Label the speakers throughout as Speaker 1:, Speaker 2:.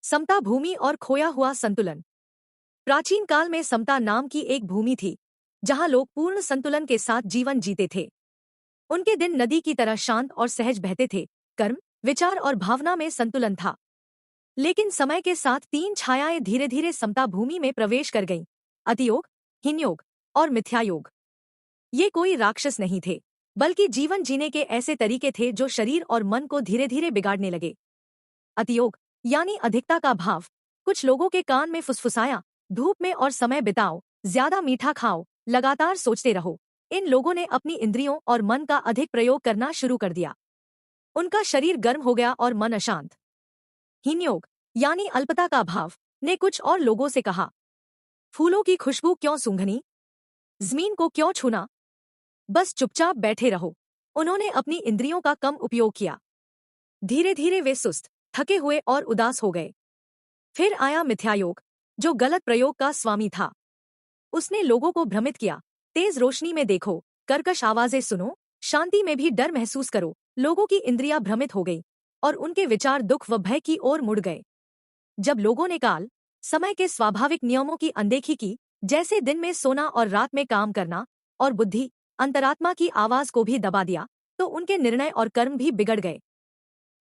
Speaker 1: समता भूमि और खोया हुआ संतुलन। प्राचीन काल में समता नाम की एक भूमि थी जहां लोग पूर्ण संतुलन के साथ जीवन जीते थे। उनके दिन नदी की तरह शांत और सहज बहते थे। कर्म, विचार और भावना में संतुलन था। लेकिन समय के साथ तीन छायाएं धीरे धीरे समता भूमि में प्रवेश कर गईं। अतियोग, हीनयोग और मिथ्यायोग। ये कोई राक्षस नहीं थे, बल्कि जीवन जीने के ऐसे तरीके थे जो शरीर और मन को धीरे धीरे बिगाड़ने लगे। अतियोग यानी अधिकता का भाव। कुछ लोगों के कान में फुसफुसाया, धूप में और समय बिताओ, ज्यादा मीठा खाओ, लगातार सोचते रहो। इन लोगों ने अपनी इंद्रियों और मन का अधिक प्रयोग करना शुरू कर दिया। उनका शरीर गर्म हो गया और मन अशांत। हीनयोग यानी अल्पता का भाव ने कुछ और लोगों से कहा, फूलों की खुशबू क्यों सूंघनी, जमीन को क्यों छूना, बस चुपचाप बैठे रहो। उन्होंने अपनी इंद्रियों का कम उपयोग किया। धीरे धीरे वे सुस्त, थके हुए और उदास हो गए। फिर आया मिथ्यायोग, जो गलत प्रयोग का स्वामी था। उसने लोगों को भ्रमित किया। तेज रोशनी में देखो, कर्कश आवाजें सुनो, शांति में भी डर महसूस करो। लोगों की इंद्रियां भ्रमित हो गई और उनके विचार दुख व भय की ओर मुड़ गए। जब लोगों ने काल, समय के स्वाभाविक नियमों की अनदेखी की, जैसे दिन में सोना और रात में काम करना, और बुद्धि, अंतरात्मा की आवाज को भी दबा दिया, तो उनके निर्णय और कर्म भी बिगड़ गए।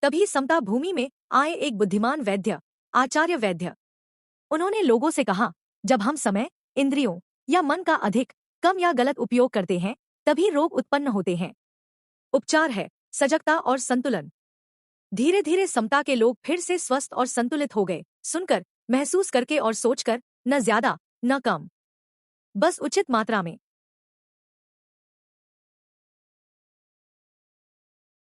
Speaker 1: तभी समता भूमि में आए एक बुद्धिमान वैद्य, आचार्य वैद्य। उन्होंने लोगों से कहा, जब हम समय, इंद्रियों या मन का अधिक, कम या गलत उपयोग करते हैं, तभी रोग उत्पन्न होते हैं। उपचार है सजगता और संतुलन। धीरे धीरे समता के लोग फिर से स्वस्थ और संतुलित हो गए, सुनकर, महसूस करके और सोचकर, न ज्यादा न कम, बस उचित मात्रा में।